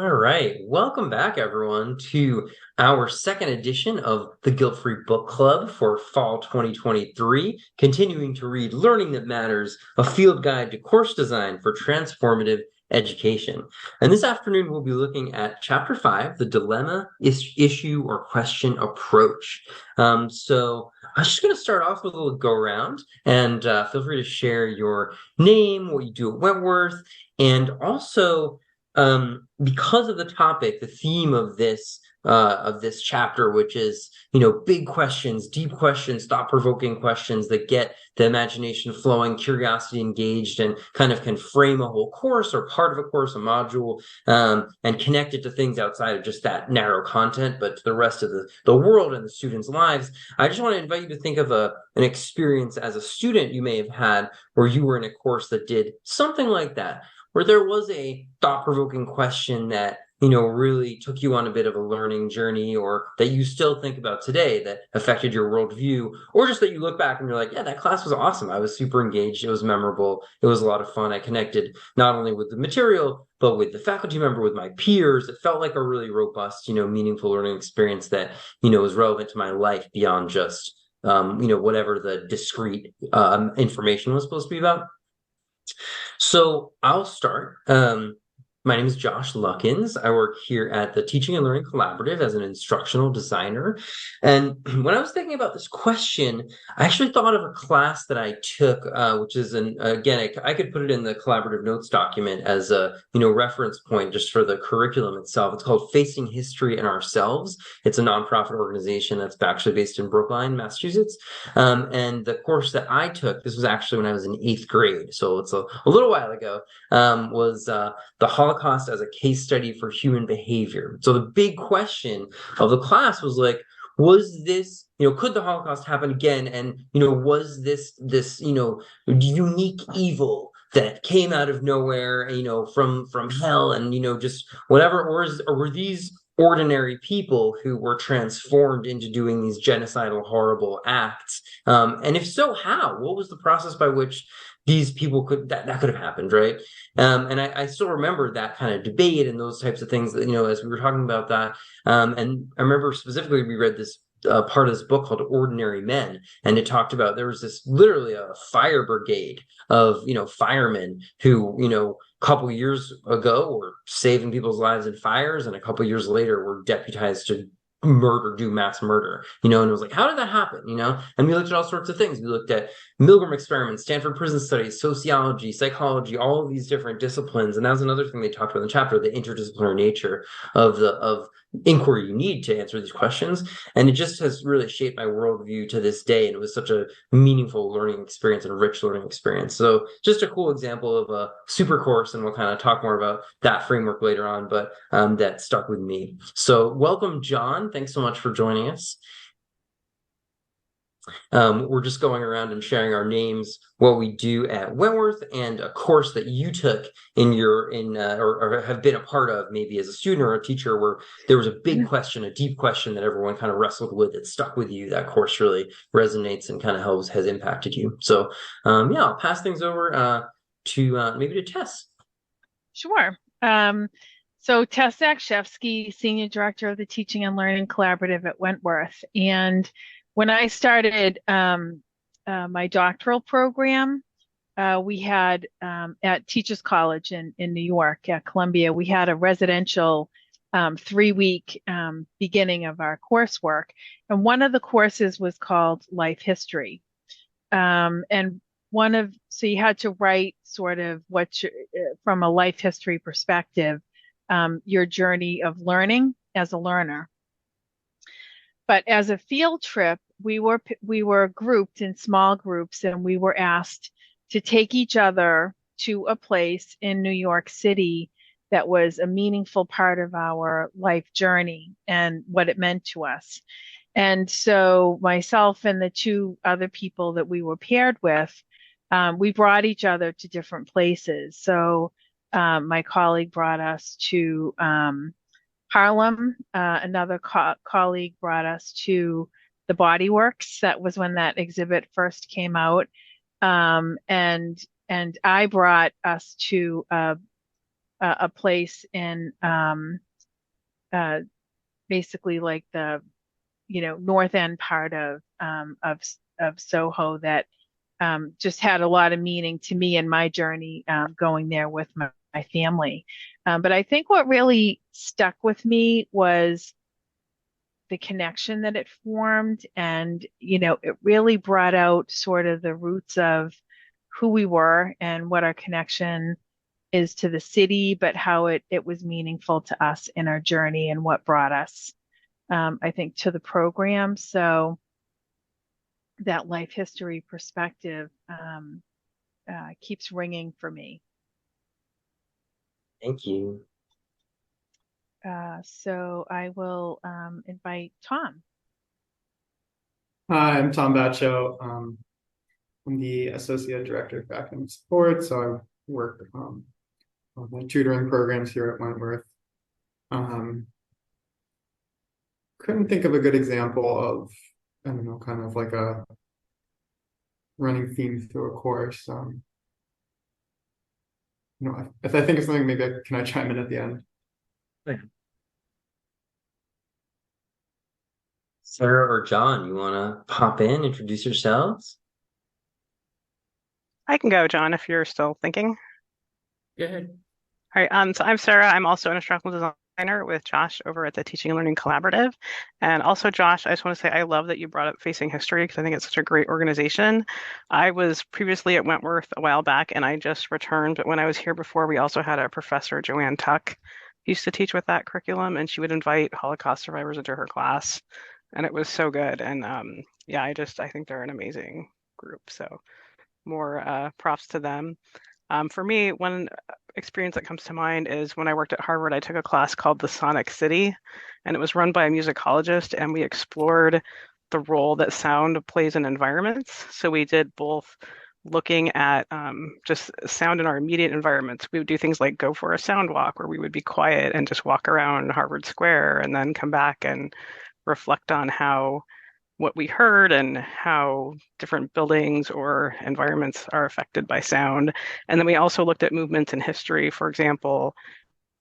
All right. Welcome back, everyone, to our second edition of the Guilt-Free Book Club for fall 2023, continuing to read Learning That Matters, a field guide to course design for transformative education. And this afternoon, we'll be looking at Chapter 5, the Dilemma, Issue, or Question Approach. So I'm just going to start off with a little go around, and feel free to share your name, what you do at Wentworth, and also because of the topic, the theme of this chapter, which is, big questions, deep questions, thought-provoking questions that get the imagination flowing, curiosity engaged, and kind of can frame a whole course or part of a course, a module, and connect it to things outside of just that narrow content, but to the rest of the world and the students' lives. I just want to invite you to think of an experience as a student you may have had where you were in a course that did something like that, where there was a thought-provoking question that, really took you on a bit of a learning journey, or that you still think about today that affected your worldview, or just that you look back and you're like, yeah, that class was awesome. I was super engaged. It was memorable. It was a lot of fun. I connected not only with the material, but with the faculty member, with my peers. It felt like a really robust, meaningful learning experience that, was relevant to my life beyond just, whatever the discrete information was supposed to be about. So I'll start. My name is Josh Luckins. I work here at the Teaching and Learning Collaborative as an instructional designer. And when I was thinking about this question, I actually thought of a class that I took, which is again, I could put it in the collaborative notes document as a, reference point just for the curriculum itself. It's called Facing History and Ourselves. It's a nonprofit organization that's actually based in Brookline, Massachusetts. And the course that I took, this was actually when I was in 8th grade, so it's a little while ago, was the Holocaust as a case study for human behavior. So the big question of the class was like, was this, could the Holocaust happen again? And, was this unique evil that came out of nowhere, from hell and, just whatever, or were these ordinary people who were transformed into doing these genocidal, horrible acts? And if so, how? What was the process by which these people that could have happened, right? And I still remember that kind of debate and those types of things that, as we were talking about that. And I remember specifically we read this part of this book called Ordinary Men, and it talked about there was this literally a fire brigade of firemen who a couple years ago were saving people's lives in fires, and a couple years later were deputized to do mass murder, and it was like, how did that happen? And we looked at all sorts of things. We looked at Milgram experiments, Stanford prison studies, sociology, psychology, all of these different disciplines. And that was another thing they talked about in the chapter, the interdisciplinary nature of inquiry you need to answer these questions. And it just has really shaped my worldview to this day. And it was such a meaningful learning experience and a rich learning experience. So just a cool example of a super course, and we'll kind of talk more about that framework later on, but that stuck with me. So welcome, John. Thanks so much for joining us. We're just going around and sharing our names, what we do at Wentworth, and a course that you took or have been a part of, maybe as a student or a teacher, where there was a big question, a deep question that everyone kind of wrestled with, that stuck with you. That course really resonates and kind of has impacted you. So I'll pass things over to maybe to Tess. Sure. So Tess Zakshevsky, Senior Director of the Teaching and Learning Collaborative at Wentworth. And when I started my doctoral program, we had at Teachers College in New York at Columbia, we had a residential 3-week beginning of our coursework. And one of the courses was called Life History. And so you had to write sort of from a life history perspective, your journey of learning as a learner. But as a field trip, we were grouped in small groups, and we were asked to take each other to a place in New York City that was a meaningful part of our life journey and what it meant to us. And so myself and the 2 other people that we were paired with, we brought each other to different places. So my colleague brought us to Harlem. Another colleague brought us to the Body Works. That was when that exhibit first came out. And I brought us to a place in uh, basically like the north end part of Soho that just had a lot of meaning to me in my journey going there with my family. But I think what really stuck with me was the connection that it formed, and it really brought out sort of the roots of who we were and what our connection is to the city, but how it was meaningful to us in our journey and what brought us, I think, to the program. So that life history perspective keeps ringing for me. Thank you. So I will invite Tom. Hi, I'm Tom Baccio. I'm the Associate Director of Academic Support, so I work on my tutoring programs here at Wentworth. Couldn't think of a good example of, I don't know, kind of like a running theme through a course. If I think of something, maybe can I chime in at the end? Sarah or John, you want to pop in, introduce yourselves? I can go, John, if you're still thinking. Go ahead. All right, so I'm Sarah. I'm also an instructional designer with Josh over at the Teaching and Learning Collaborative. And also, Josh, I just want to say I love that you brought up Facing History because I think it's such a great organization. I was previously at Wentworth a while back and I just returned, but when I was here before, we also had a professor, Joanne Tuck, who used to teach with that curriculum, and she would invite Holocaust survivors into her class. And it was so good. And yeah, I think they're an amazing group. So more props to them. For me, one experience that comes to mind is when I worked at Harvard, I took a class called The Sonic City, and it was run by a musicologist, and we explored the role that sound plays in environments. So we did both looking at just sound in our immediate environments. We would do things like go for a sound walk where we would be quiet and just walk around Harvard Square and then come back and reflect on what we heard and how different buildings or environments are affected by sound. And then we also looked at movements in history. For example,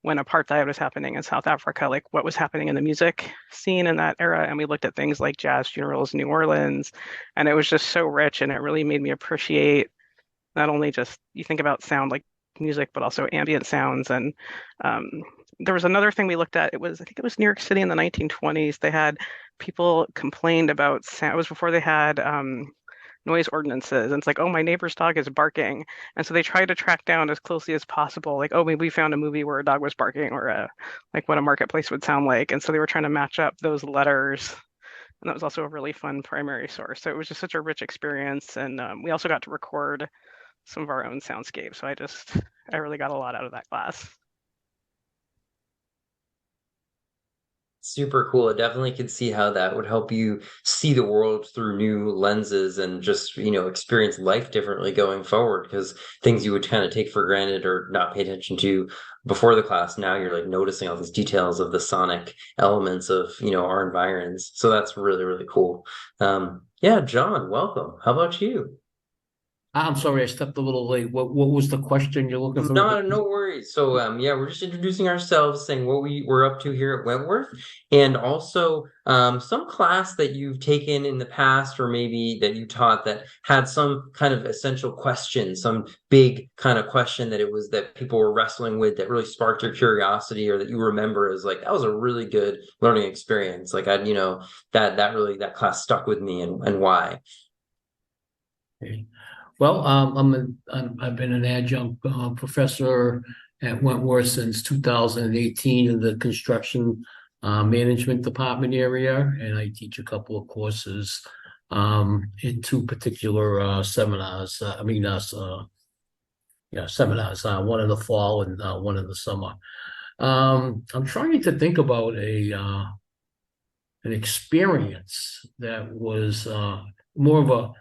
when apartheid was happening in South Africa, like what was happening in the music scene in that era. And we looked at things like jazz funerals in New Orleans. And it was just so rich, and it really made me appreciate not only just you think about sound like music, but also ambient sounds. And there was another thing we looked at. I think it was New York City in the 1920s. They had people complained about sound. It was before they had noise ordinances. And it's like, oh, my neighbor's dog is barking. And so they tried to track down as closely as possible, like, oh, maybe we found a movie where a dog was barking, or like what a marketplace would sound like. And so they were trying to match up those letters. And that was also a really fun primary source. So it was just such a rich experience. And we also got to record some of our own soundscapes. So I really got a lot out of that class. Super cool. I definitely could see how that would help you see the world through new lenses and just, experience life differently going forward, because things you would kind of take for granted or not pay attention to before the class, now you're like noticing all these details of the sonic elements of, our environs. So that's really, really cool. Yeah, John, welcome. How about you? I'm sorry, I stepped a little late. What was the question you're looking for? No worries. So yeah, we're just introducing ourselves, saying what we're up to here at Wentworth, and also some class that you've taken in the past, or maybe that you taught that had some kind of essential question, some big kind of question that people were wrestling with that really sparked your curiosity, or that you remember as like that was a really good learning experience. Like that class stuck with me, and why. Okay. Well, I've been an adjunct professor at Wentworth since 2018 in the construction management department area, and I teach a couple of courses in two particular seminars. Seminars. One in the fall and one in the summer. I'm trying to think about an experience that was more of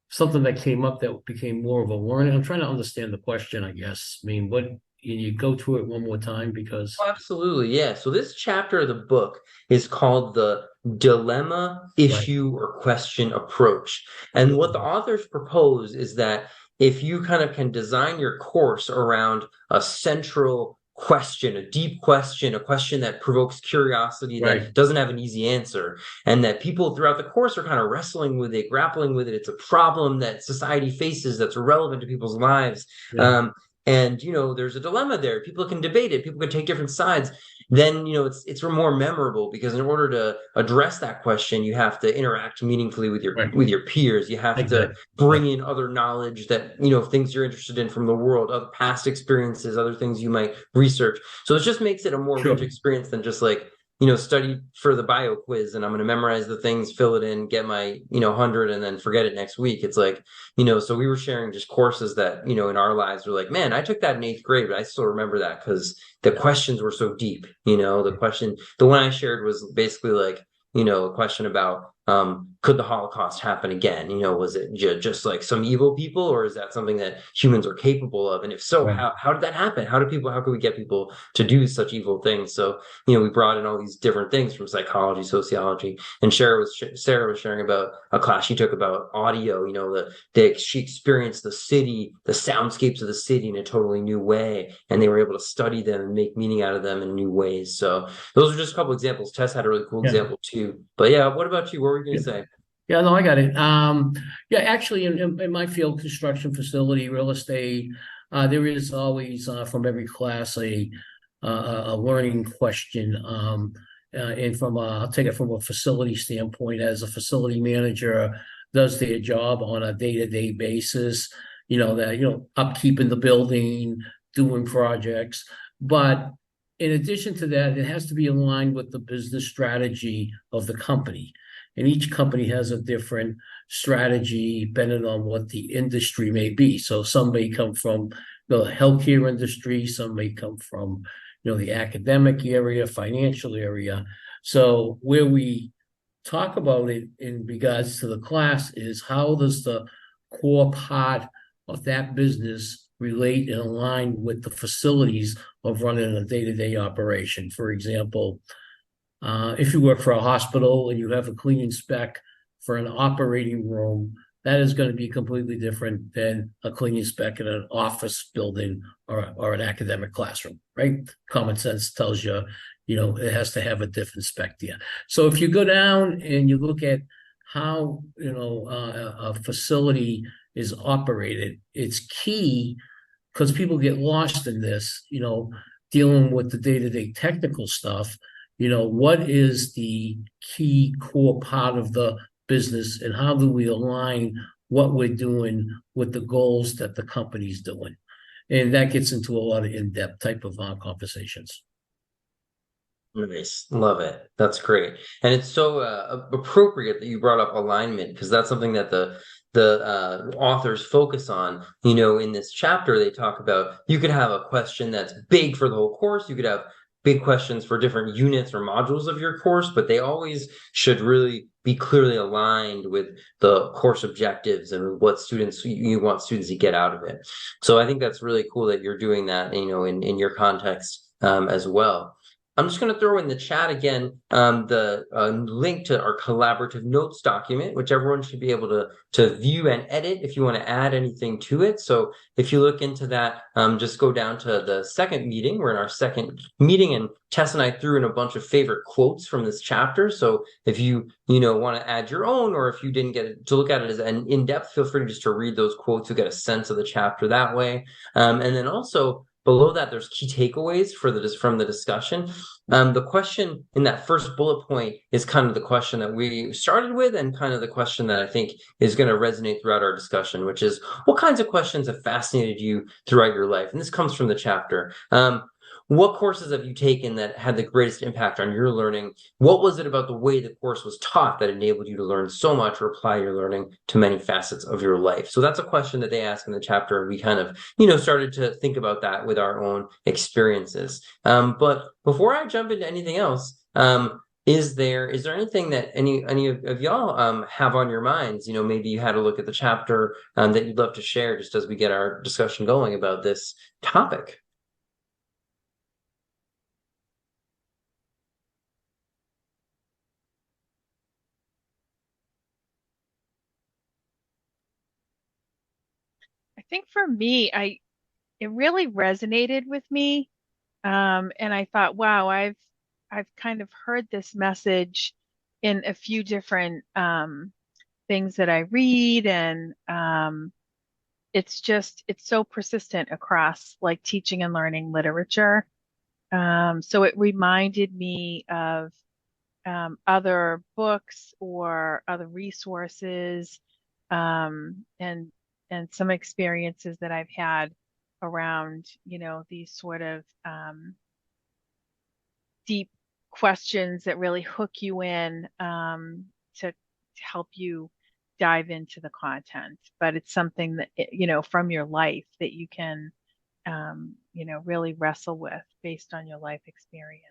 something that came up that became more of a learning. I'm trying to understand the question, I guess. I mean, can you go through it one more time? Because Oh, absolutely, yeah. So this chapter of the book is called the dilemma, right. issue, or question approach. And what the authors propose is that if you kind of can design your course around a central question, a deep question, a question that provokes curiosity that doesn't have an easy answer, and that people throughout the course are kind of wrestling with it, grappling with it. It's a problem that society faces that's relevant to people's lives. And there's a dilemma there. People can debate it. People can take different sides. Then it's more memorable, because in order to address that question, you have to interact meaningfully with your peers. You have to bring in other knowledge, that things you're interested in from the world, other past experiences, other things you might research. So it just makes it a more rich experience than just like study for the bio quiz and I'm going to memorize the things, fill it in, get my 100, and then forget it next week. It's like so we were sharing just courses that in our lives were like, man, I took that in 8th grade, but I still remember that because the questions were so deep. The one I shared was basically like a question about could the Holocaust happen again? Was it just like some evil people, or is that something that humans are capable of? And if so, how did that happen? How could we get people to do such evil things? So we brought in all these different things from psychology, sociology, and Sarah was sharing about a class she took about audio. She experienced the city, the soundscapes of the city in a totally new way, and they were able to study them and make meaning out of them in new ways. So those are just a couple examples. Tess had a really cool example too. But yeah, what about you? What were you going to say? Yeah, no, I got it. Actually, in my field, construction, facility, real estate, there is always from every class a learning question. And I'll take it from a facility standpoint. As a facility manager, does their job on a day-to-day basis. Upkeep in the building, doing projects, but in addition to that, it has to be aligned with the business strategy of the company. And each company has a different strategy depending on what the industry may be. So some may come from the healthcare industry, some may come from the academic area, financial area. So where we talk about it in regards to the class is how does the core part of that business relate and align with the facilities of running a day-to-day operation. For example, if you work for a hospital and you have a cleaning spec for an operating room, that is going to be completely different than a cleaning spec in an office building or an academic classroom, right? Common sense tells you, it has to have a different spec there. So if you go down and you look at how, a facility is operated, it's key because people get lost in this, dealing with the day-to-day technical stuff. What is the key core part of the business and how do we align what we're doing with the goals that the company's doing? And that gets into a lot of in-depth type of conversations. Nice. Love it. That's great. And it's so appropriate that you brought up alignment, because that's something that the authors focus on. In this chapter, they talk about you could have a question that's big for the whole course. You could have big questions for different units or modules of your course, but they always should really be clearly aligned with the course objectives and what you want students to get out of it. So I think that's really cool that you're doing that, in your context as well. I'm just going to throw in the chat again the link to our collaborative notes document, which everyone should be able to view and edit if you want to add anything to it. So if you look into that, just go down to the second meeting. We're in our second meeting, and Tess and I threw in a bunch of favorite quotes from this chapter. So if you want to add your own, or if you didn't get to look at it as an in-depth, feel free just to read those quotes. You'll get a sense of the chapter that way. And then also, below that, there's key takeaways from the discussion. The question in that first bullet point is kind of the question that we started with, and kind of the question that I think is going to resonate throughout our discussion, which is, what kinds of questions have fascinated you throughout your life? And this comes from the chapter. What courses have you taken that had the greatest impact on your learning? What was it about the way the course was taught that enabled you to learn so much or apply your learning to many facets of your life? So that's a question that they ask in the chapter. And we kind of, started to think about that with our own experiences. But before I jump into anything else, is there anything that any of y'all have on your minds? Maybe you had a look at the chapter that you'd love to share just as we get our discussion going about this topic. I think for me, it really resonated with me And I thought, wow, I've kind of heard this message in a few different things that I read, and it's so persistent across like teaching and learning literature. So it reminded me of other books or other resources, and some experiences that I've had around, these sort of deep questions that really hook you in, to help you dive into the content. But it's something that, from your life that you can, really wrestle with based on your life experience.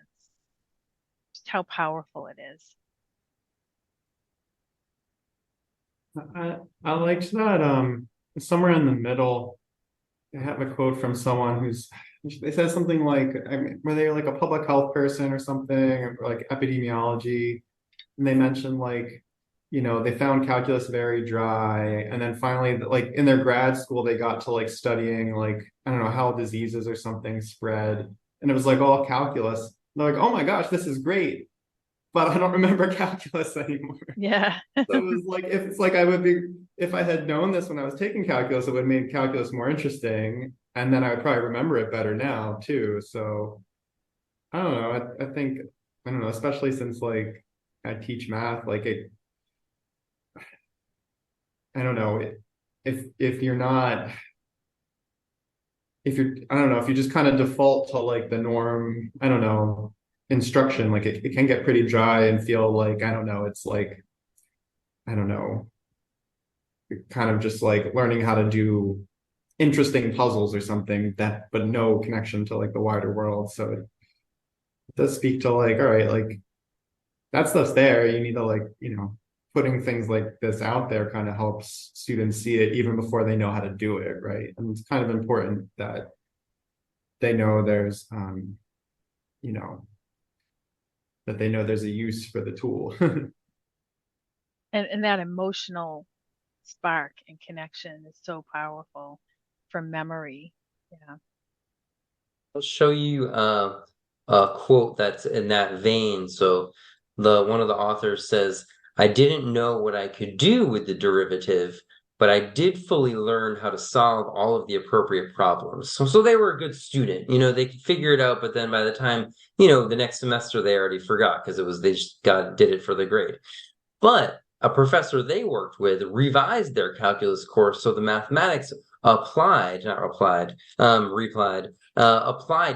Just how powerful it is. I liked that somewhere in the middle, I have a quote from someone they said something like, I mean, were they like a public health person or something, or like epidemiology, and they mentioned like, they found calculus very dry, and then finally, like in their grad school, they got to like studying like, I don't know, how diseases or something spread, and it was like all calculus. They're like, oh my gosh, this is great, but I don't remember calculus anymore. Yeah. So it was like, if I had known this when I was taking calculus, it would have made calculus more interesting. And then I would probably remember it better now too. So I don't know. I think, I don't know, especially since like I teach math, like I don't know, if you're not, I don't know, if you just kind of default to like the norm, I don't know, instruction, like it can get pretty dry and feel like, I don't know, it's like, I don't know, kind of just like learning how to do interesting puzzles or something, but no connection to like the wider world. So it does speak to like, all right, like that stuff's there. You need to like, putting things like this out there kind of helps students see it even before they know how to do it, right? And it's kind of important that they know there's that they know there's a use for the tool. And that emotional spark and connection is so powerful from memory. Yeah. I'll show you a quote that's in that vein. So one of the authors says, I didn't know what I could do with the derivative, but I did fully learn how to solve all of the appropriate problems. So they were a good student. They could figure it out, but then by the time, the next semester they already forgot because they just did it for the grade. But a professor they worked with revised their calculus course, so the mathematics applied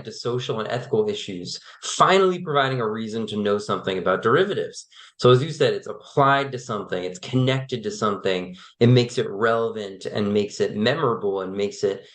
to social and ethical issues, finally providing a reason to know something about derivatives. So as you said, it's applied to something, it's connected to something, it makes it relevant and makes it memorable and makes it,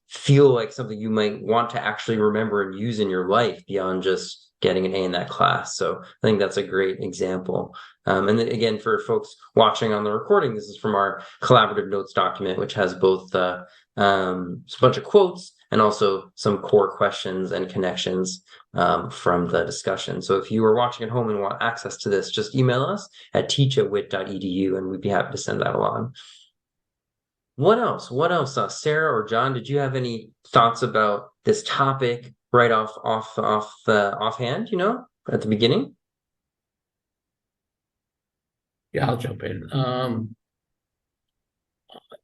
feel like something you might want to actually remember and use in your life beyond just getting an A in that class. So I think that's a great example. And then again, for folks watching on the recording, this is from our collaborative notes document, which has both a bunch of quotes and also some core questions and connections from the discussion. So if you are watching at home and want access to this, just email us at teach@wit.edu and we'd be happy to send that along. What else? Sarah or John, did you have any thoughts about this topic right offhand, at the beginning? Yeah, I'll jump in.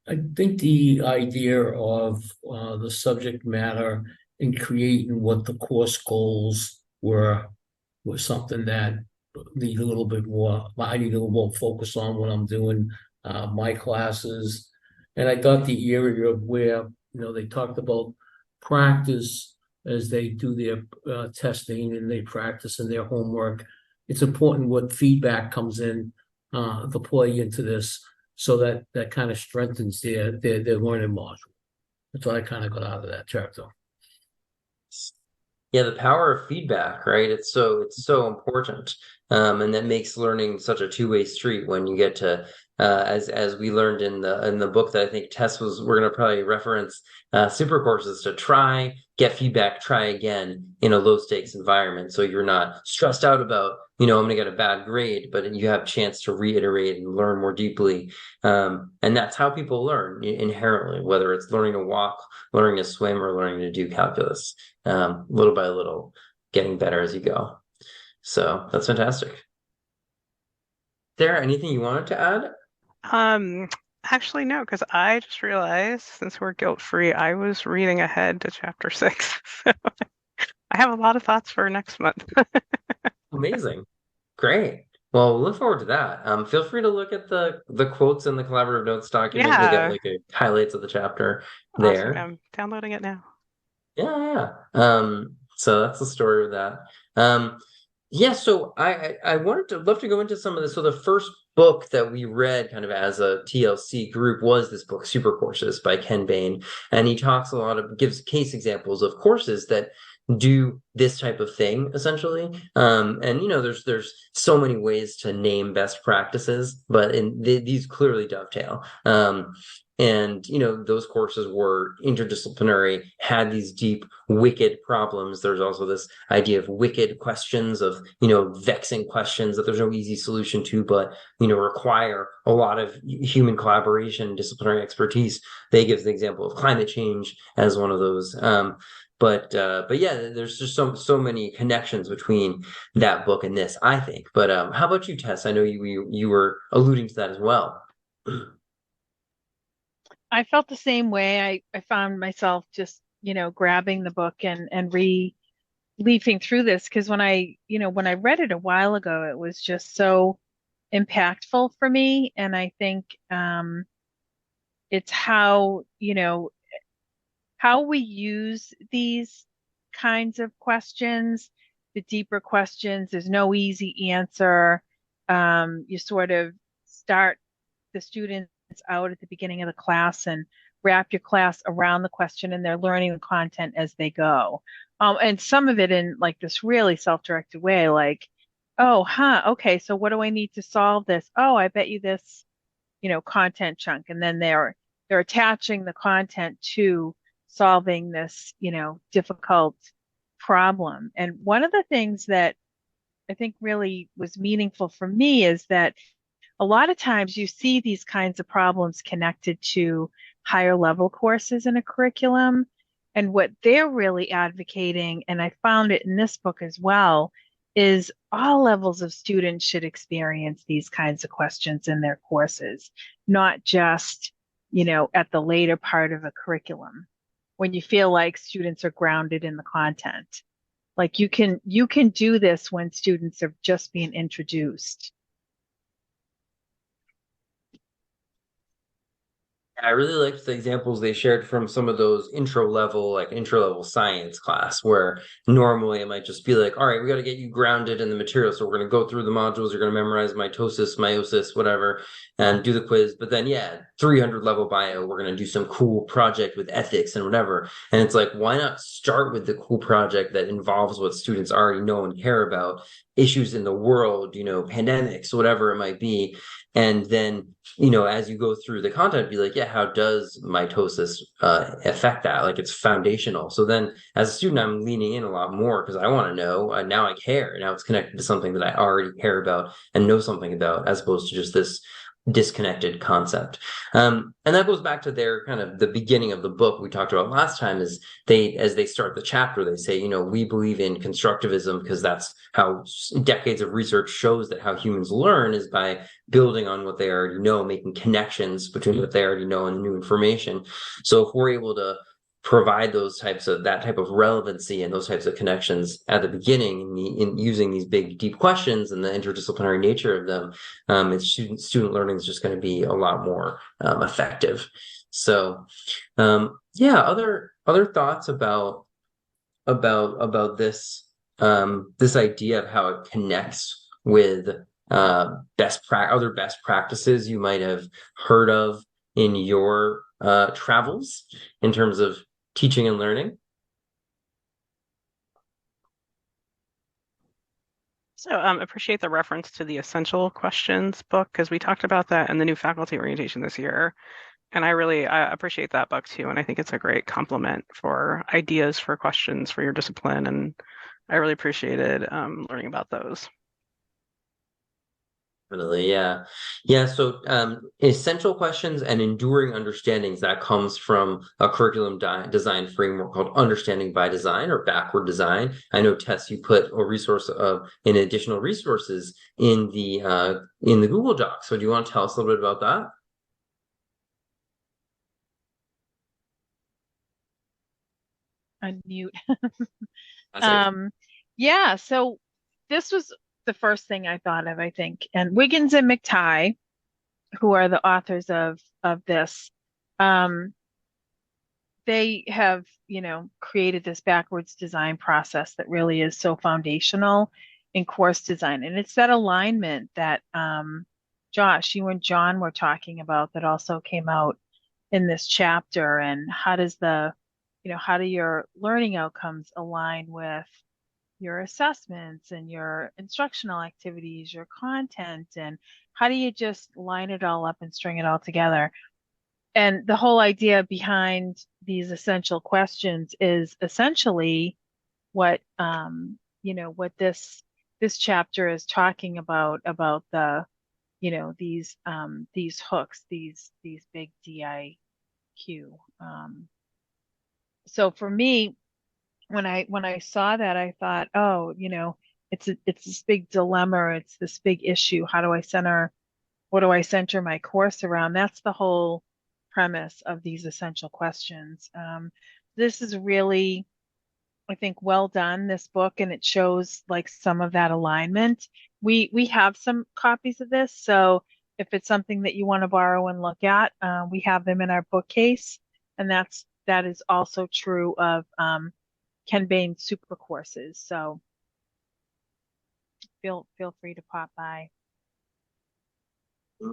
I think the idea of the subject matter and creating what the course goals were was something that need a little bit more. I need a little more focus on when I'm doing my classes. And I thought the area of where they talked about practice as they do their testing and they practice in their homework. It's important what feedback comes in to play into this, so that kind of strengthens their learning module. That's what I kind of got out of that chapter. Yeah, the power of feedback, right? It's so important, and that makes learning such a two-way street when you get to, as we learned in the book that I think Tess we're going to probably reference, super courses, to try, get feedback, try again in a low stakes environment. So you're not stressed out about, I'm going to get a bad grade, but you have a chance to reiterate and learn more deeply. And that's how people learn inherently, whether it's learning to walk, learning to swim, or learning to do calculus, little by little, getting better as you go. So that's fantastic. Is there anything you wanted to add? Actually, no, because I just realized since we're guilt-free, I was reading ahead to chapter 6. So I have a lot of thoughts for next month. Amazing. Great. Well, we'll look forward to that. Feel free to look at the quotes in the collaborative notes document. You'll get Yeah. like highlights of the chapter Awesome. there. I'm downloading it now. Yeah. So that's the story of that. Yeah, so I wanted to love to go into some of this. So the first book that we read kind of as a TLC group was this book, Super Courses by Ken Bain. And he talks gives case examples of courses that do this type of thing essentially. And there's so many ways to name best practices, but these clearly dovetail. And those courses were interdisciplinary, had these deep wicked problems. There's also this idea of wicked questions, of vexing questions that there's no easy solution to, but require a lot of human collaboration, disciplinary expertise. They give the example of climate change as one of those. But yeah, there's just so many connections between that book and this, I think. But how about you, Tess? I know you were alluding to that as well. I felt the same way. I found myself just, grabbing the book and leafing through this because when I read it a while ago, it was just so impactful for me. And I think it's how we use these kinds of questions, the deeper questions. There's no easy answer. You sort of start the students out at the beginning of the class and wrap your class around the question, and they're learning the content as they go. And some of it in like this really self-directed way, like, oh, okay, so what do I need to solve this? Oh, I bet you this, content chunk. And then they're attaching the content to solving this, difficult problem. And one of the things that I think really was meaningful for me is that a lot of times you see these kinds of problems connected to higher level courses in a curriculum. And what they're really advocating, and I found it in this book as well, is all levels of students should experience these kinds of questions in their courses, not just, at the later part of a curriculum when you feel like students are grounded in the content. Like you can do this when students are just being introduced. I really liked the examples they shared from some of those intro level science class, where normally it might just be like, all right, we got to get you grounded in the material. So we're going to go through the modules. You're going to memorize mitosis, meiosis, whatever, and do the quiz. But then, 300 level bio, we're going to do some cool project with ethics and whatever. And it's like, why not start with the cool project that involves what students already know and care about, issues in the world, pandemics, whatever it might be. And then, as you go through the content, be like, how does mitosis affect that? Like it's foundational. So then as a student, I'm leaning in a lot more because I want to know. Now I care. Now it's connected to something that I already care about and know something about, as opposed to just this disconnected concept. And that goes back to their kind of the beginning of the book we talked about last time, is as they start the chapter, they say, we believe in constructivism because that's how decades of research shows that how humans learn is by building on what they already know, making connections between what they already know and new information. So if we're able to provide that type of relevancy and those types of connections at the beginning in using these big deep questions and the interdisciplinary nature of them, student learning is just going to be a lot more effective. So other thoughts about this this idea of how it connects with other best practices you might have heard of in your travels in terms of teaching and learning? So appreciate the reference to the Essential Questions book, because we talked about that in the new faculty orientation this year. And I appreciate that book too. And I think it's a great complement for ideas, for questions, for your discipline. And I really appreciated learning about those. Definitely, yeah. Yeah, so essential questions and enduring understandings, that comes from a curriculum design framework called Understanding by Design, or Backward Design. I know, Tess, you put a resource in additional resources in the Google Doc. So do you want to tell us a little bit about that? Unmute. That's it. Yeah, so this was the first thing I thought of, I think. And Wiggins and McTighe, who are the authors of this, um, they have, created this backwards design process that really is so foundational in course design. And it's that alignment that Josh, you and John were talking about, that also came out in this chapter. And how do your learning outcomes align with your assessments and your instructional activities, your content, and how do you just line it all up and string it all together? And the whole idea behind these essential questions is essentially what what this chapter is talking about these hooks, these big DIQ. So for me, when I saw that, I thought, oh, it's this big dilemma, it's this big issue. What do I center my course around? That's the whole premise of these essential questions. This is really, I think, well done, this book, and it shows like some of that alignment. We have some copies of this, so if it's something that you want to borrow and look at, we have them in our bookcase, and that is also true of Ken Bain super courses. So feel free to pop by.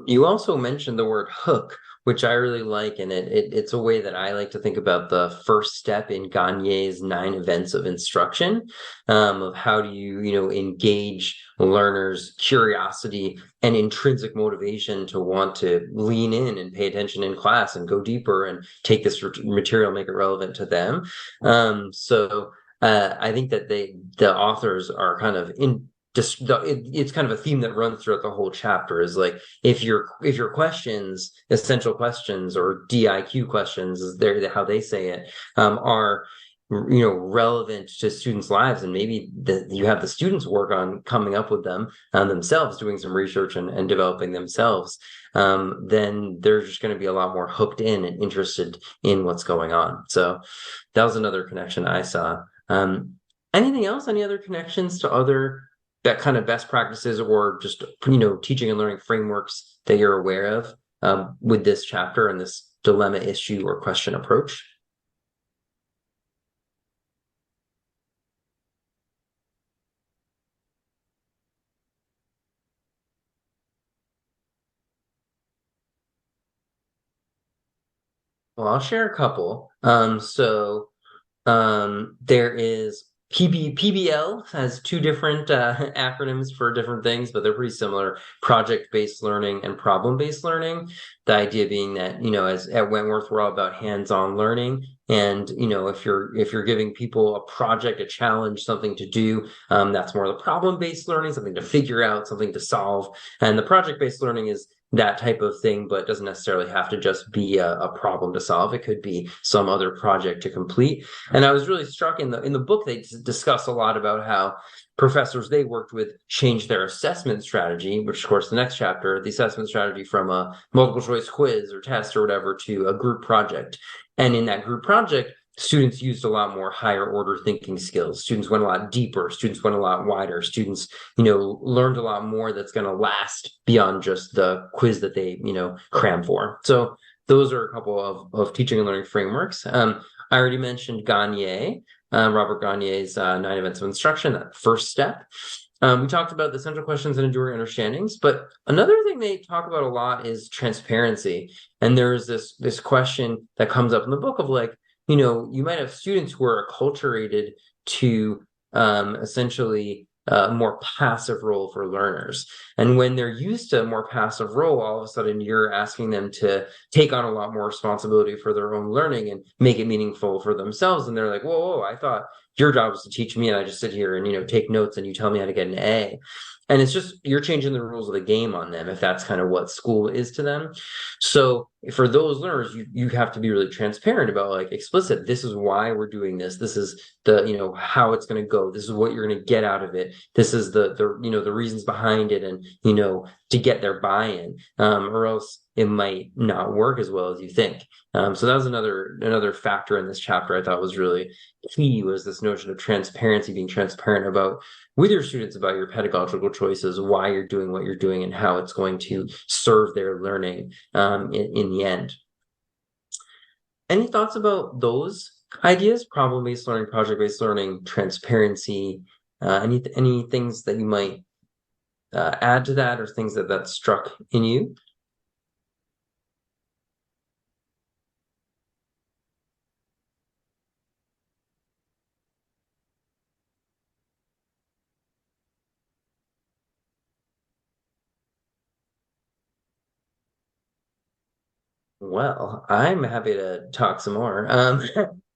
You also mentioned the word hook, which I really like, and it's a way that I like to think about the first step in Gagne's 9 events of instruction, of how do you engage learners' curiosity and intrinsic motivation to want to lean in and pay attention in class and go deeper and take this material, make it relevant to them. I think that the authors are kind of it's kind of a theme that runs throughout the whole chapter, is like, if your questions, essential questions, or DIQ questions, is how they say it, are relevant to students' lives, and maybe you have the students work on coming up with them themselves, doing some research and developing themselves, then they're just going to be a lot more hooked in and interested in what's going on. So that was another connection I saw. Anything else? Any other connections to other that kind of best practices, or just teaching and learning frameworks that you're aware of with this chapter and this dilemma, issue, or question approach? Well, I'll share a couple. There is PBL has 2 different acronyms for different things, but they're pretty similar: project-based learning and problem-based learning. The idea being that, as at Wentworth, we're all about hands-on learning. And, if you're giving people a project, a challenge, something to do, that's more the problem-based learning, something to figure out, something to solve. And the project-based learning is that type of thing, but doesn't necessarily have to just be a problem to solve. It could be some other project to complete. And I was really struck in the book, they discuss a lot about how professors they worked with changed their assessment strategy, which, of course, the next chapter, the assessment strategy from a multiple choice quiz or test or whatever to a group project. And in that group project, students used a lot more higher order thinking skills. Students went a lot deeper. Students went a lot wider. Students, learned a lot more that's going to last beyond just the quiz that they, cram for. So those are a couple of teaching and learning frameworks. I already mentioned Gagne, Robert Gagne's 9 events of instruction, that first step. We talked about the central questions and enduring understandings, but another thing they talk about a lot is transparency. And there's this question that comes up in the book of like, you might have students who are acculturated to essentially more passive role for learners. And when they're used to a more passive role, all of a sudden you're asking them to take on a lot more responsibility for their own learning and make it meaningful for themselves. And they're like, whoa, I thought your job was to teach me and I just sit here and, take notes and you tell me how to get an A. And it's just, you're changing the rules of the game on them if that's kind of what school is to them. So for those learners, you have to be really transparent about, like, explicit, this is why we're doing this. This is the, how it's going to go. This is what you're going to get out of it. This is the reasons behind it, and, to get their buy-in, or else it might not work as well as you think. So that was another factor in this chapter I thought was really key, was this notion of transparency, being transparent about with your students about your pedagogical choices, why you're doing what you're doing, and how it's going to serve their learning in the end. Any thoughts about those ideas? Problem-based learning, project-based learning, transparency, any things that you might add to that, or things that struck in you? Well, I'm happy to talk some more.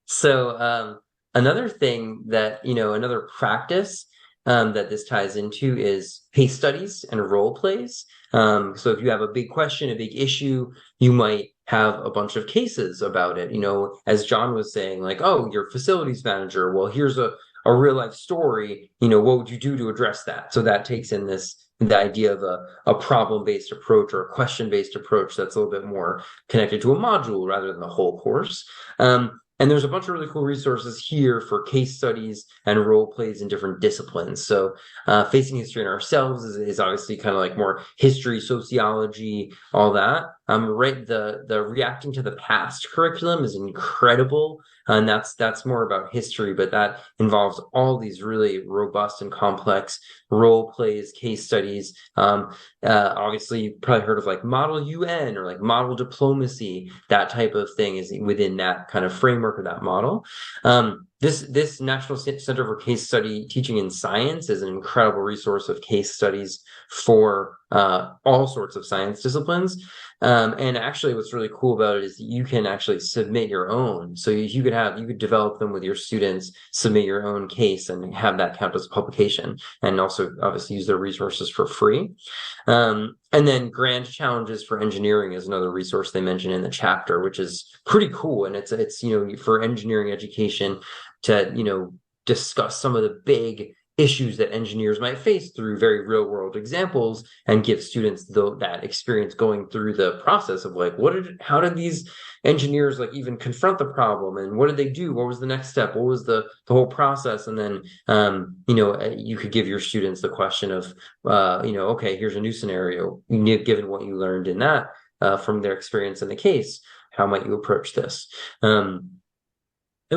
So another thing that, another practice that this ties into is case studies and role plays. So if you have a big question, a big issue, you might have a bunch of cases about it. As John was saying, like, oh, you're facilities manager. Well, here's a real life story. What would you do to address that? So that takes in the idea of a problem-based approach, or a question-based approach that's a little bit more connected to a module rather than the whole course. And there's a bunch of really cool resources here for case studies and role plays in different disciplines. So facing history in ourselves is obviously kind of like more history, sociology, all that. Right, the reacting to the past curriculum is incredible. And that's more about history, but that involves all these really robust and complex role plays, case studies. Obviously, you've probably heard of like Model UN or like model diplomacy. That type of thing is within that kind of framework of that model. This National Center for Case Study Teaching in Science is an incredible resource of case studies for all sorts of science disciplines. And actually, what's really cool about it is you can actually submit your own. So you could develop them with your students, submit your own case, and have that count as a publication, and also obviously use their resources for free. And then grand challenges for engineering is another resource they mention in the chapter, which is pretty cool. And it's for engineering education to discuss some of the big issues that engineers might face through very real world examples, and give students that experience going through the process of like, how did these engineers like even confront the problem, and what did they do? What was the next step? What was the whole process? And then, you could give your students the question of, okay, here's a new scenario. Given what you learned in that from their experience in the case, how might you approach this? And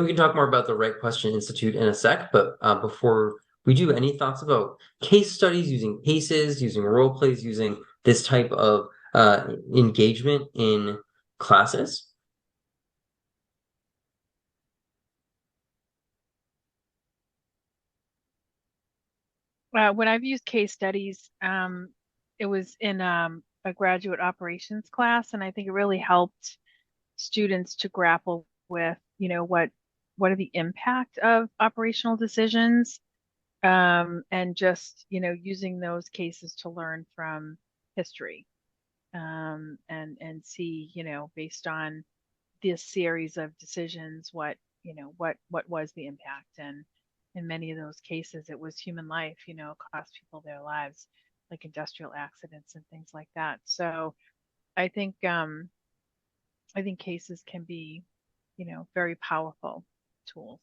we can talk more about the Right Question Institute in a sec, but before we do, any thoughts about case studies, using cases, using role plays, using this type of engagement in classes? When I've used case studies, it was in a graduate operations class, and I think it really helped students to grapple with, what are the impact of operational decisions, and just, using those cases to learn from history, and see, based on this series of decisions, what was the impact. And in many of those cases, it was human life, cost people their lives, like industrial accidents and things like that. So I think cases can be, very powerful tools.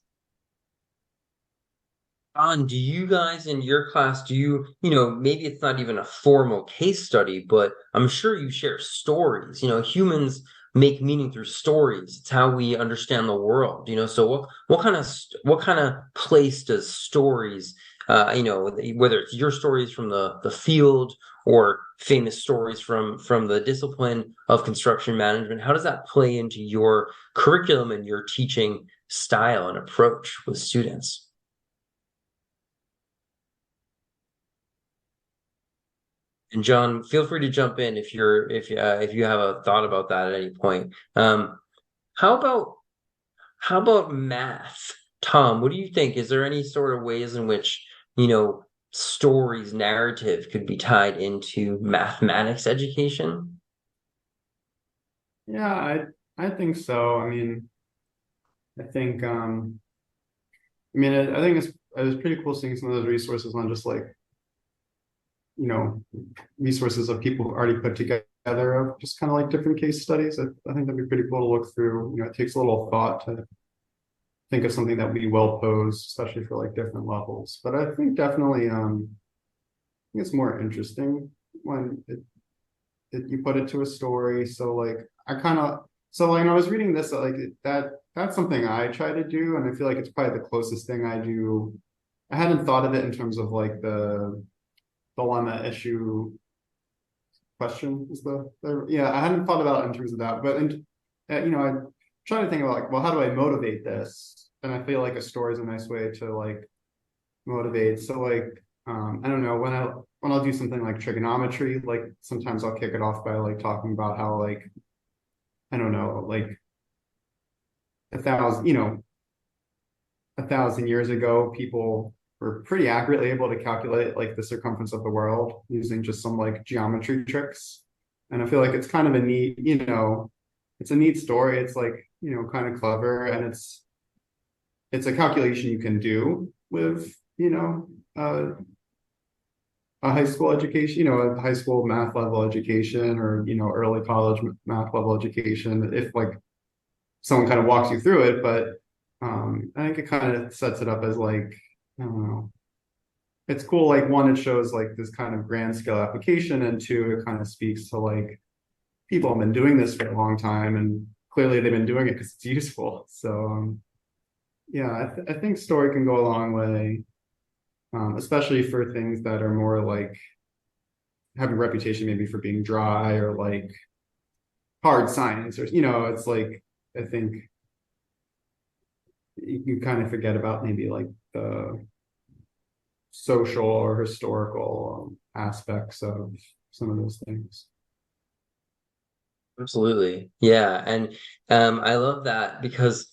Do you guys in your class, maybe it's not even a formal case study, but I'm sure you share stories. Humans make meaning through stories. It's how we understand the world. So what kind of place does stories, whether it's your stories from the field or famous stories from the discipline of construction management, how does that play into your curriculum and your teaching style and approach with students? And John, feel free to jump in if you have a thought about that at any point. How about math? Tom, what do you think? Is there any sort of ways in which, stories, narrative could be tied into mathematics education? Yeah, I think so. I mean, I think I think it was pretty cool seeing some of those resources on just like, resources of people who already put together of just kind of like different case studies. I think that'd be pretty cool to look through. It takes a little thought to think of something that would be well posed, especially for like different levels. But I think definitely I think it's more interesting when you put it to a story. So like I was reading this like that's something I try to do, and I feel like it's probably the closest thing I do. I hadn't thought of it in terms of like the dilemma issue question is yeah, I hadn't thought about it in terms of that, but I try to think about like, well, how do I motivate this? And I feel like a story is a nice way to like motivate. So like I don't know, when I'll do something like trigonometry, like sometimes I'll kick it off by like talking about how like I don't know, like a thousand years ago, people were pretty accurately able to calculate like the circumference of the world using just some like geometry tricks. And I feel like it's kind of a neat, it's a neat story. It's like, kind of clever, and it's a calculation you can do with, a high school education, a high school math level education, or, early college math level education, if like someone kind of walks you through it. But I think it kind of sets it up as like, I don't know, it's cool. Like one, it shows like this kind of grand scale application, and two, it kind of speaks to like people have been doing this for a long time, and clearly they've been doing it because it's useful. So yeah, I think story can go a long way, especially for things that are more like have a reputation maybe for being dry or like hard science, or it's like I think you kind of forget about maybe like the social or historical aspects of some of those things. Absolutely. Yeah. And I love that because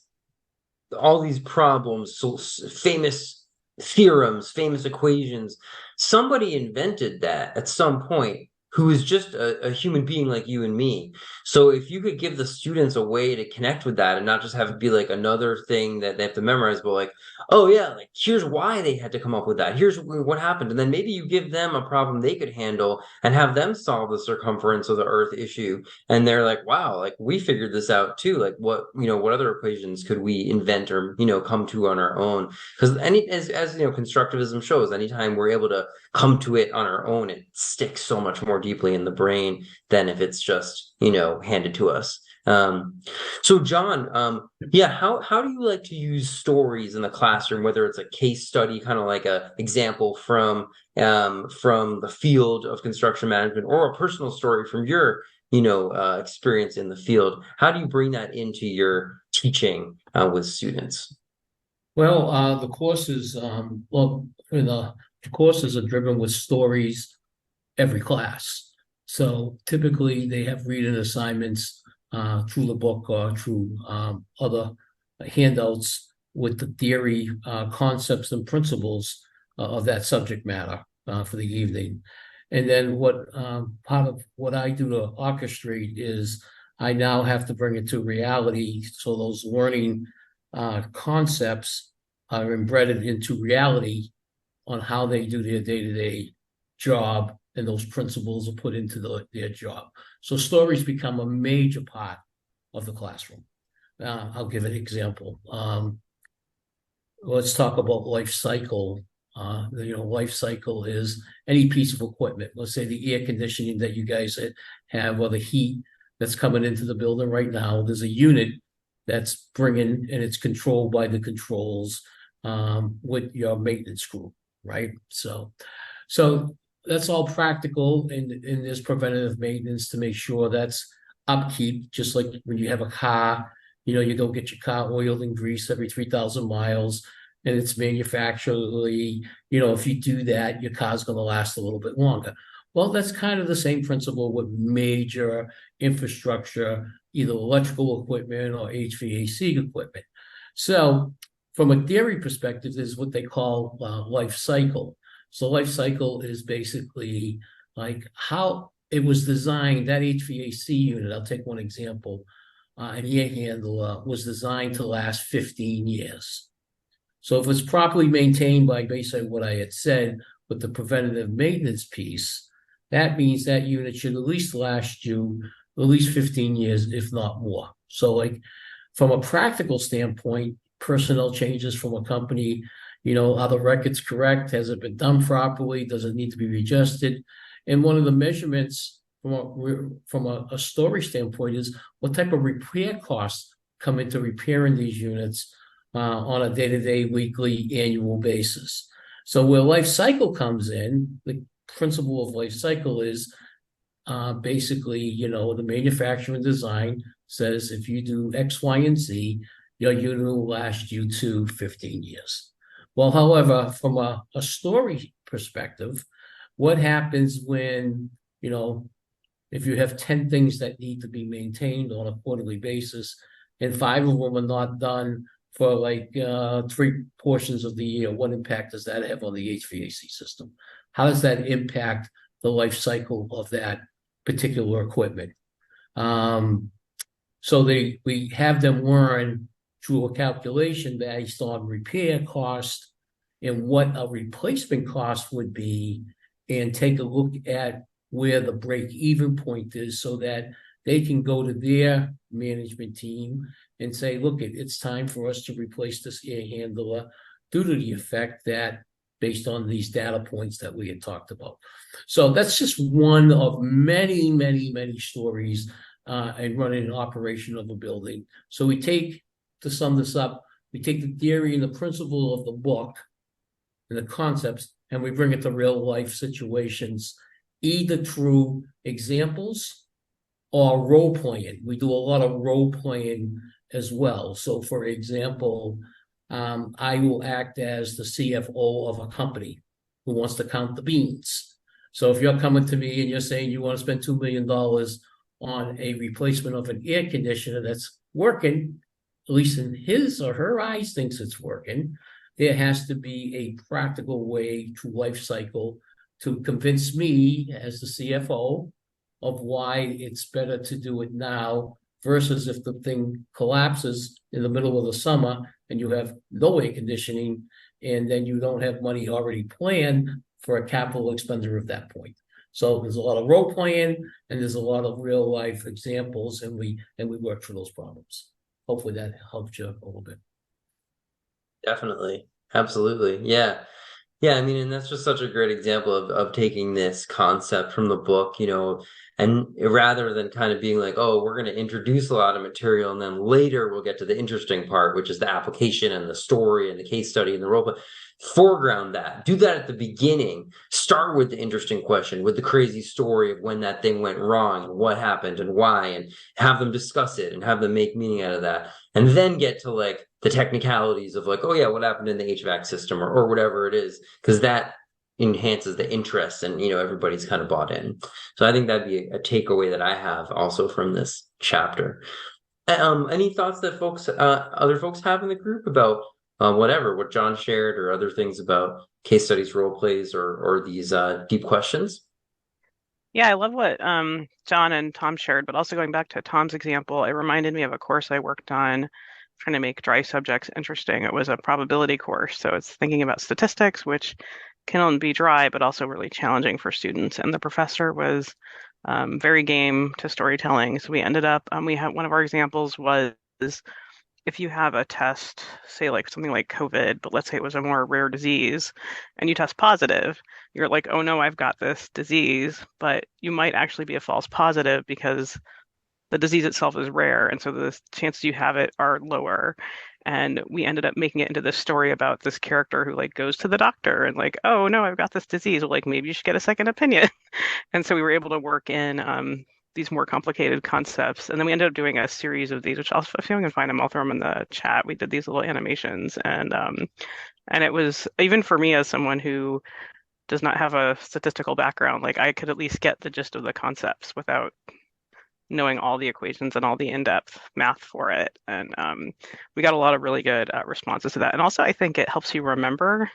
all these problems, so famous theorems, famous equations, somebody invented that at some point who is just a human being like you and me. So if you could give the students a way to connect with that and not just have it be like another thing that they have to memorize, but like, oh yeah, like here's why they had to come up with that. Here's what happened. And then maybe you give them a problem they could handle and have them solve the circumference of the Earth issue. And they're like, wow, like we figured this out too. Like what other equations could we invent or, come to on our own? Because as constructivism shows, anytime we're able to come to it on our own, it sticks so much more deeply in the brain than if it's just, handed to us. So John, yeah, how do you like to use stories in the classroom, whether it's a case study, kind of like a example from the field of construction management, or a personal story from your experience in the field? How do you bring that into your teaching with students? Well, the courses, the courses are driven with stories every class. So typically they have reading assignments through the book or through other handouts with the theory, concepts, and principles of that subject matter for the evening. And then what part of what I do to orchestrate is I now have to bring it to reality. So those learning concepts are embedded into reality on how they do their day-to-day job, and those principles are put into their job. So stories become a major part of the classroom. I'll give an example. Let's talk about life cycle. Life cycle is any piece of equipment. Let's say the air conditioning that you guys have, or the heat that's coming into the building right now. There's a unit that's bringing, and it's controlled by the controls with your maintenance crew, right? So that's all practical, and there's preventative maintenance to make sure that's upkeep, just like when you have a car, you go get your car oiled and greased every 3,000 miles, and it's manufacturally, if you do that, your car's going to last a little bit longer. Well, that's kind of the same principle with major infrastructure, either electrical equipment or HVAC equipment. So from a theory perspective, there's what they call life cycle. So life cycle is basically like how it was designed, that HVAC unit, I'll take one example, an air handler was designed to last 15 years. So if it's properly maintained by basically what I had said with the preventative maintenance piece, that means that unit should at least last you at least 15 years, if not more. So like from a practical standpoint, personnel changes from a company, are the records correct? Has it been done properly? Does it need to be readjusted? And one of the measurements from a story standpoint is what type of repair costs come into repairing these units on a day-to-day, weekly, annual basis. So where life cycle comes in, the principle of life cycle is basically, the manufacturing design says if you do X, Y, and Z, your unit will last you to 15 years. Well, however, from a story perspective, what happens when, if you have 10 things that need to be maintained on a quarterly basis and 5 of them are not done for like 3 portions of the year, what impact does that have on the HVAC system? How does that impact the life cycle of that particular equipment? So we have them learn through a calculation based on repair cost and what a replacement cost would be, and take a look at where the break-even point is so that they can go to their management team and say, look, it's time for us to replace this air handler due to the effect that based on these data points that we had talked about. So that's just one of many, many, many stories in running an operation of a building. So to sum this up, we take the theory and the principle of the book and the concepts, and we bring it to real life situations, either through examples or role playing. We do a lot of role playing as well. So for example, I will act as the CFO of a company who wants to count the beans. So if you're coming to me and you're saying you want to spend $2 million on a replacement of an air conditioner that's working, at least in his or her eyes thinks it's working, there has to be a practical way to life cycle to convince me as the CFO of why it's better to do it now versus if the thing collapses in the middle of the summer and you have no air conditioning and then you don't have money already planned for a capital expenditure at that point. So there's a lot of role playing and there's a lot of real life examples, and we work through those problems. Hopefully that helps you a little bit. Definitely. Absolutely. Yeah. Yeah, I mean, and that's just such a great example of taking this concept from the book, and rather than kind of being like, oh, we're going to introduce a lot of material and then later we'll get to the interesting part, which is the application and the story and the case study and the role play. Foreground that. Do that at the beginning. Start with the interesting question, with the crazy story of when that thing went wrong and what happened and why, and have them discuss it and have them make meaning out of that. And then get to like the technicalities of like, oh yeah, what happened in the HVAC system or whatever it is, because that enhances the interest and everybody's kind of bought in. So I think that'd be a takeaway that I have also from this chapter. Any thoughts that other folks have in the group about what John shared or other things about case studies, role plays, or these deep questions? Yeah, I love what John and Tom shared, but also going back to Tom's example, it reminded me of a course I worked on trying to make dry subjects interesting. It was a probability course. So it's thinking about statistics, which can be dry, but also really challenging for students. And the professor was very game to storytelling. So we ended up, we had one of our examples was if you have a test, say like something like COVID, but let's say it was a more rare disease and you test positive, you're like, oh no, I've got this disease, but you might actually be a false positive because the disease itself is rare. And so the chances you have it are lower. And we ended up making it into this story about this character who like goes to the doctor and like, oh no, I've got this disease. Well, like maybe you should get a second opinion. And so we were able to work in these more complicated concepts. And then we ended up doing a series of these, which I'll, if you can find them, I'll throw them in the chat. We did these little animations and it was, even for me as someone who does not have a statistical background, like I could at least get the gist of the concepts without knowing all the equations and all the in-depth math for it. And we got a lot of really good responses to that. And also, I think it helps you remember.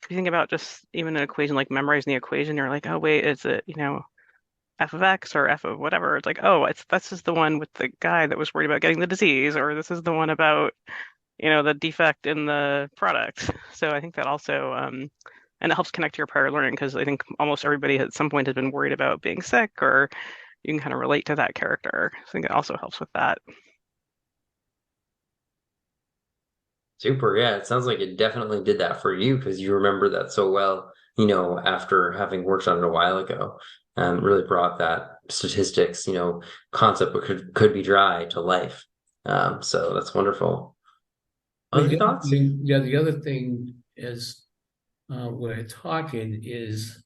If you think about just even an equation, like memorizing the equation, you're like, oh wait, is it, f of x or f of whatever? It's like, oh, this is the one with the guy that was worried about getting the disease, or this is the one about, the defect in the product. So I think that also, and it helps connect to your prior learning, because I think almost everybody at some point has been worried about being sick, or you can kind of relate to that character. I think it also helps with that. Super. Yeah, it sounds like it definitely did that for you because you remember that so well, after having worked on it a while ago. Really brought that statistics, concept that could be dry to life. So that's wonderful. Other thoughts? Yeah, the other thing is we're talking is,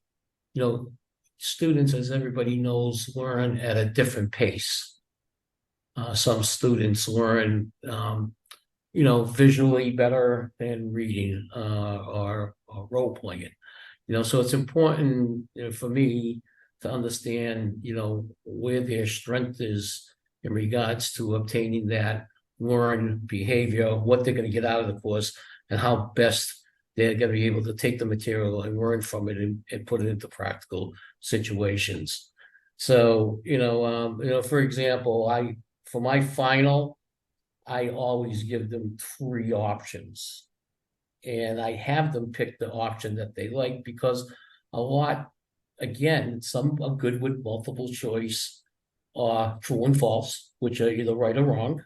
students, as everybody knows, learn at a different pace. Some students learn, visually better than reading or role playing. So it's important, for me to understand, where their strength is in regards to obtaining that learned behavior, what they're going to get out of the course, and how best they're going to be able to take the material and learn from it and put it into practical situations. So, for example, for my final, I always give them 3 options. And I have them pick the option that they like, because some are good with multiple choice or true and false, which are either right or wrong.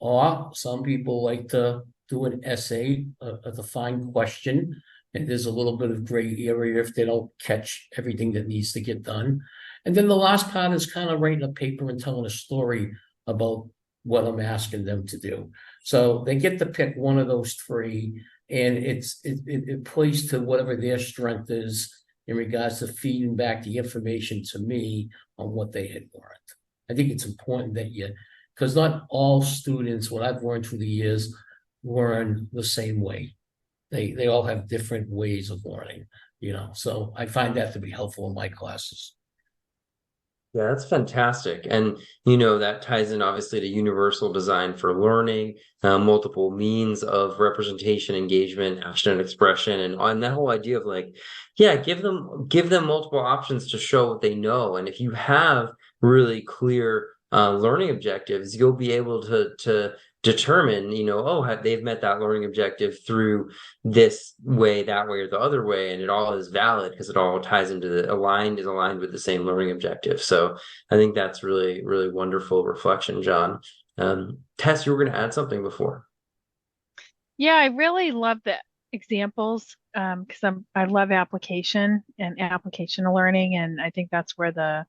Or some people like to do an essay, a defined question, and there's a little bit of gray area if they don't catch everything that needs to get done. And then the last part is kind of writing a paper and telling a story about what I'm asking them to do. So they get to pick one of those 3, and it plays to whatever their strength is in regards to feeding back the information to me on what they had learned. I think it's important that because not all students, what I've learned through the years, learn the same way. They all have different ways of learning, so I find that to be helpful in my classes. Yeah, that's fantastic. And, that ties in obviously to universal design for learning, multiple means of representation, engagement, action, and expression. And on that whole idea of give them multiple options to show what they know. And if you have really clear learning objectives, you'll be able to determine, they've met that learning objective through this way, that way, or the other way, and it all is valid because it all ties into aligned with the same learning objective. So I think that's really, really wonderful reflection, John. Tess, you were going to add something before. Yeah, I really love the examples because I love application and application learning, and I think that's where the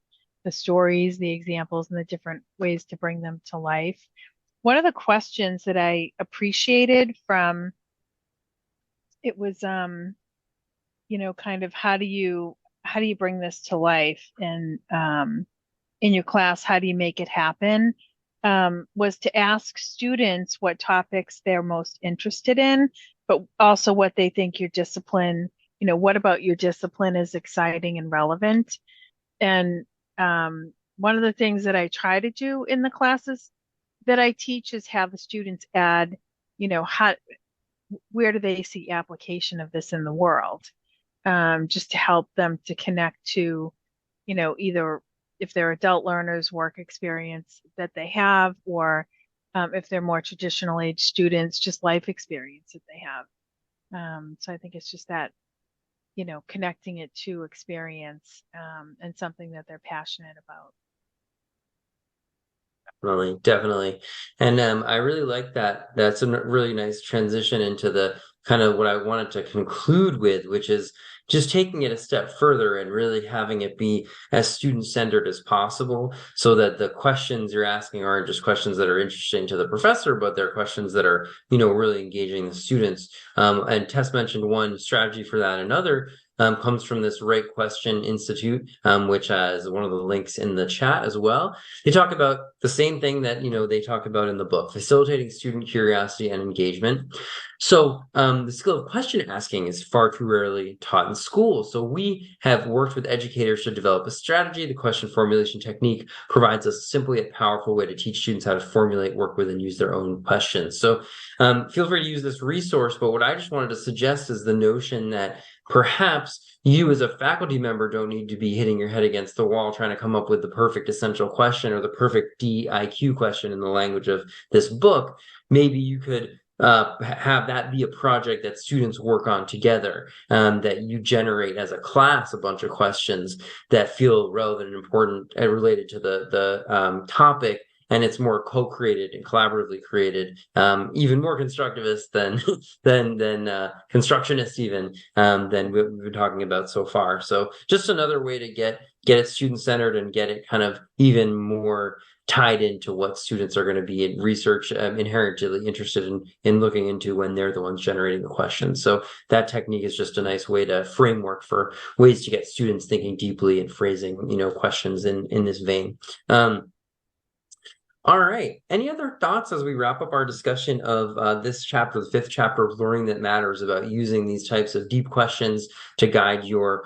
stories, the examples, and the different ways to bring them to life. One of the questions that I appreciated from it was, kind of how do you bring this to life and in your class, how do you make it happen? Was to ask students what topics they're most interested in, but also what they think your discipline, what about your discipline is exciting and relevant. And one of the things that I try to do in the classes that I teach is have the students add, where do they see application of this in the world? Just to help them to connect to, either if they're adult learners, work experience that they have, or if they're more traditional age students, just life experience that they have. So I think it's just that, connecting it to experience and something that they're passionate about. Definitely. And I really like that. That's a really nice transition into the kind of what I wanted to conclude with, which is just taking it a step further and really having it be as student-centered as possible so that the questions you're asking aren't just questions that are interesting to the professor, but they're questions that are, really engaging the students. And Tess mentioned one strategy for that. Another comes from this Right Question Institute, which is one of the links in the chat as well. They talk about the same thing that, they talk about in the book, facilitating student curiosity and engagement. So the skill of question asking is far too rarely taught in school. So we have worked with educators to develop a strategy. The question formulation technique provides us a simple yet powerful way to teach students how to formulate, work with, and use their own questions. So feel free to use this resource, but what I just wanted to suggest is the notion that perhaps you as a faculty member don't need to be hitting your head against the wall trying to come up with the perfect essential question or the perfect DIQ question in the language of this book. Maybe you could have that be a project that students work on together, that you generate as a class a bunch of questions that feel relevant and important and related to the topic, and it's more co-created and collaboratively created, even more constructivist than constructionist even, than we've been talking about so far. So just another way to get it student-centered and get it kind of even more tied into what students are going to be in research, inherently interested in looking into when they're the ones generating the questions. So that technique is just a nice way to framework for ways to get students thinking deeply and phrasing, questions in this vein. All right. Any other thoughts as we wrap up our discussion of this chapter, the 5th chapter of Learning That Matters, about using these types of deep questions to guide your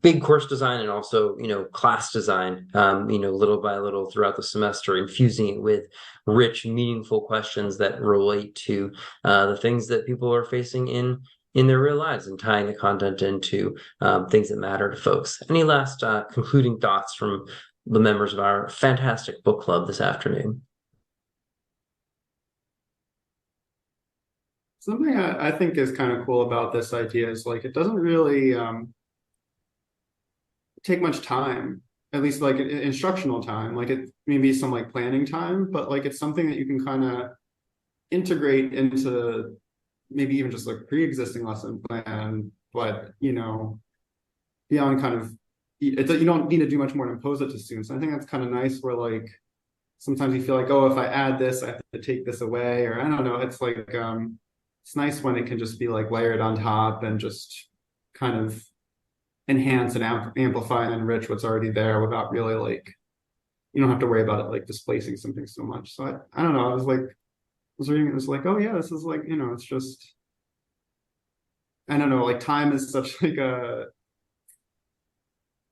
big course design and also, class design, little by little throughout the semester, infusing it with rich, meaningful questions that relate to the things that people are facing in their real lives, and tying the content into things that matter to folks. Any last concluding thoughts from the members of our fantastic book club this afternoon? Something I think is kind of cool about this idea is like it doesn't really take much time, at least like instructional time. Like it maybe some like planning time, but like it's something that you can kind of integrate into maybe even just like pre-existing lesson plan, but beyond kind of you don't need to do much more to impose it to students. I think that's kind of nice where like sometimes you feel like, oh, if I add this, I have to take this away, or I don't know. It's like it's nice when it can just be like layered on top and just kind of enhance and amplify and enrich what's already there without really like you don't have to worry about it like displacing something so much. So I don't know. I was reading it, was like, oh yeah, this is like, it's just I don't know, like time is such like a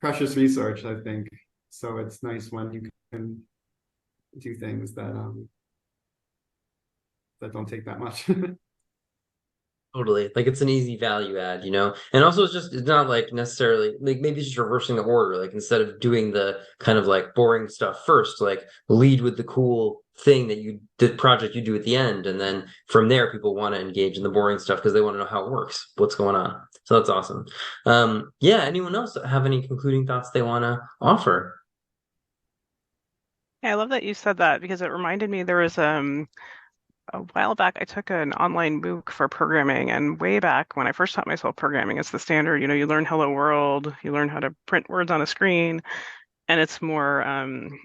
precious research, I think. So it's nice when you can do things that don't take that much. Totally. Like it's an easy value add, and also it's not like necessarily like maybe it's just reversing the order. Like instead of doing the kind of like boring stuff first, like lead with the cool thing the project you do at the end. And then from there, people want to engage in the boring stuff because they want to know how it works, what's going on. So that's awesome. Yeah. Anyone else have any concluding thoughts they want to offer? Yeah, I love that you said that because it reminded me there was a while back I took an online MOOC for programming, and way back when I first taught myself programming, it's the standard, you learn hello world, you learn how to print words on a screen, and it's more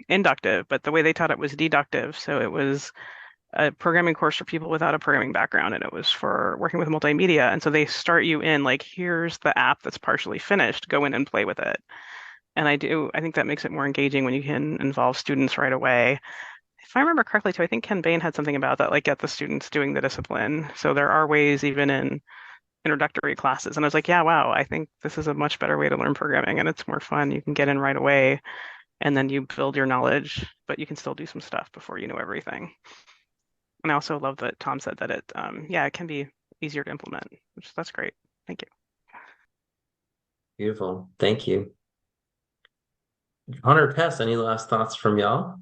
inductive, but the way they taught it was deductive. So it was a programming course for people without a programming background, and it was for working with multimedia. And so they start you in like, here's the app that's partially finished, go in and play with it. And I think that makes it more engaging when you can involve students right away. If I remember correctly too, I think Ken Bain had something about that, like get the students doing the discipline. So there are ways even in introductory classes. And I was like, yeah, wow, I think this is a much better way to learn programming, and it's more fun. You can get in right away and then you build your knowledge, but you can still do some stuff before you know everything. And I also love that Tom said that it can be easier to implement, that's great. Thank you. Beautiful. Thank you. Hunter, Tess, any last thoughts from y'all?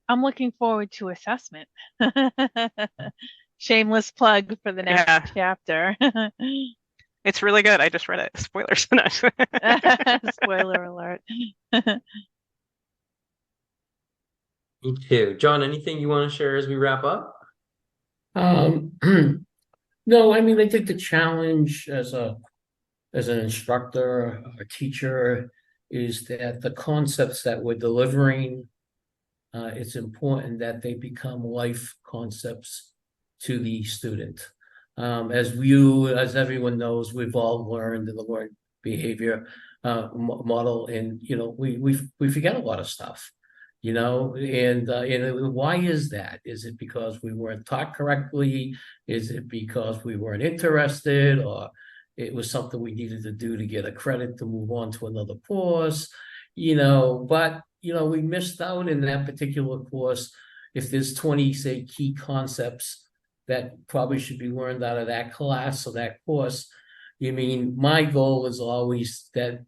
I'm looking forward to assessment. Shameless plug for the next chapter. It's really good. I just read it. Spoilers. Spoiler alert. Me too. John, anything you want to share as we wrap up? No, I mean, I think the challenge as an instructor or teacher is that the concepts that we're delivering, it's important that they become life concepts to the student. As everyone knows, we've all learned in the learned behavior model, and we forget a lot of stuff, and why is that? Is it because we weren't taught correctly? Is it because we weren't interested, or it was something we needed to do to get a credit to move on to another course? But we missed out in that particular course. If there's 20, say, key concepts that probably should be learned out of that class or that course, my goal is always that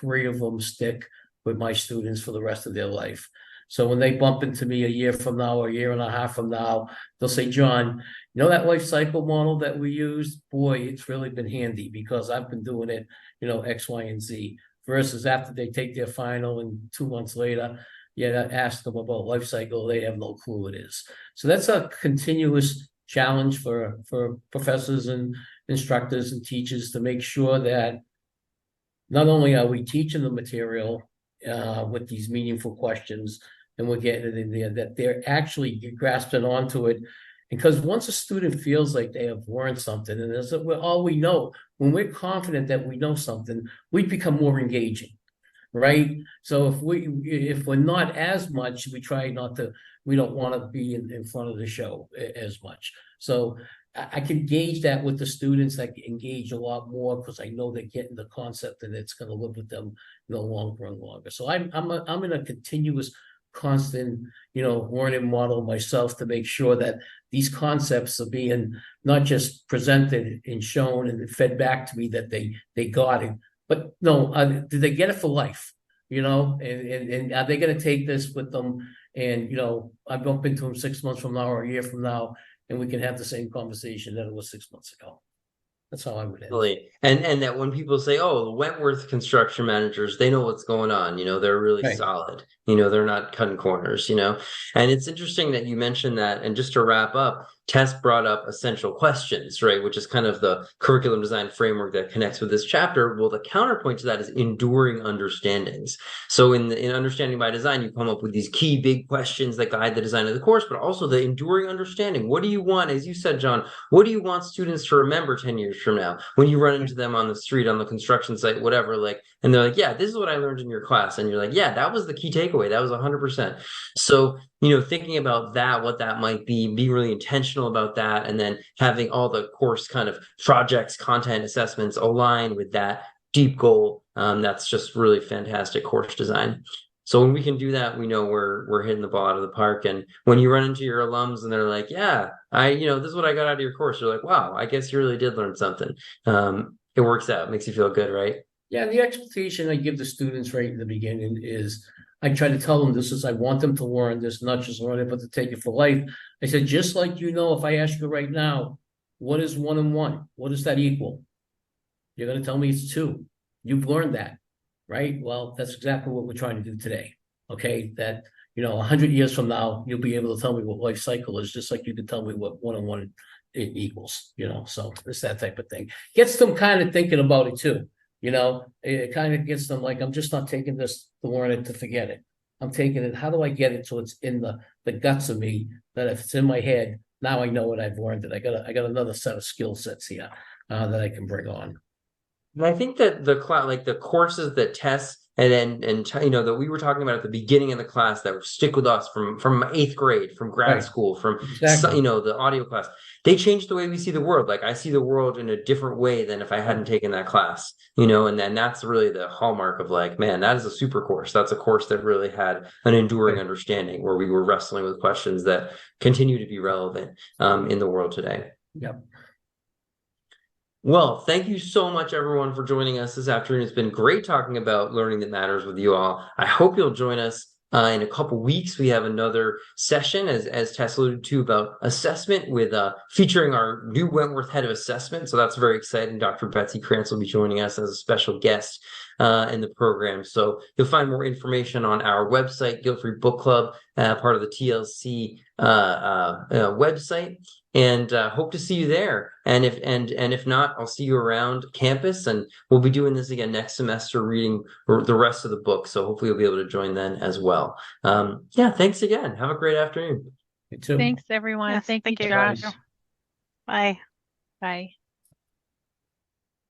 3 of them stick with my students for the rest of their life. So when they bump into me a year from now or a year and a half from now, they'll say, John, that life cycle model that we used, boy, it's really been handy because I've been doing it, X, Y, and Z. Versus after they take their final and 2 months later, ask them about life cycle, they have no clue what it is. So that's a continuous challenge for professors and instructors and teachers to make sure that not only are we teaching the material with these meaningful questions and we're getting it in there, that they're actually grasping onto it. Because once a student feels like they have learned something, and that's all we know, when we're confident that we know something, we become more engaging, right? So if we're not as much, we don't want to be in front of the show as much. So I can gauge that with the students. I can engage a lot more because I know they're getting the concept and it's going to live with them longer and longer. So I'm in a continuous, constant learning model myself to make sure that these concepts are being not just presented and shown and fed back to me that they got it, but no, did they get it for life? And are they going to take this with them? And I bump into them 6 months from now or a year from now, and we can have the same conversation that it was 6 months ago. That's how I would end. Really. And that when people say, oh, the Wentworth construction managers, they know what's going on, they're really Right. solid, they're not cutting corners, and it's interesting that you mentioned that. And just to wrap up, Tess brought up essential questions, right, which is kind of the curriculum design framework that connects with this chapter. Well, the counterpoint to that is enduring understandings. So in understanding by design, you come up with these key big questions that guide the design of the course, but also the enduring understanding. What do you want, as you said, John, what do you want students to remember 10 years from now when you run into them on the street, on the construction site, whatever, and they're like, yeah, this is what I learned in your class. And you're like, yeah, that was the key takeaway. That was 100%. So, thinking about that, what that might be really intentional about that, and then having all the course kind of projects, content, assessments align with that deep goal. That's just really fantastic course design. So when we can do that, we know we're hitting the ball out of the park. And when you run into your alums and they're like, yeah, this is what I got out of your course, you're like, wow, I guess you really did learn something. It works out, makes you feel good, right? Yeah, the expectation I give the students right in the beginning is I try to tell them I want them to learn this, not just learn it, but to take it for life. I said, just like if I ask you right now, what is 1 and 1? What does that equal? You're going to tell me it's 2. You've learned that, right? Well, that's exactly what we're trying to do today. Okay, that 100 years from now, you'll be able to tell me what life cycle is, just like you can tell me what 1 and 1 it equals. So it's that type of thing. Gets them kind of thinking about it too. It kind of gets them like, I'm just not taking this to learn it to forget it. I'm taking it. How do I get it so it's in the guts of me, that if it's in my head, now I know what I've learned, and I got another set of skill sets here that I can bring on. And I think that the courses that Tess and that we were talking about at the beginning of the class that stick with us from 8th grade, from grad school, from Exactly. the audio class, they changed the way we see the world. Like I see the world in a different way than if I hadn't taken that class, and then that's really the hallmark of like, man, that is a super course. That's a course that really had an enduring understanding where we were wrestling with questions that continue to be relevant in the world today. Yep. Well, thank you so much, everyone, for joining us this afternoon. It's been great talking about learning that matters with you all. I hope you'll join us in a couple weeks. We have another session, as Tess alluded to, about assessment with featuring our new Wentworth head of assessment. So that's very exciting. Dr. Betsy Krantz will be joining us as a special guest in the program. So you'll find more information on our website, Guilt Free Book Club, part of the TLC website. And hope to see you there. And if not, I'll see you around campus, and we'll be doing this again next semester, reading the rest of the book. So hopefully you'll be able to join then as well. Thanks again. Have a great afternoon. You too. Thanks, everyone. Yes, Thank you, thank you. Josh. Bye. Bye.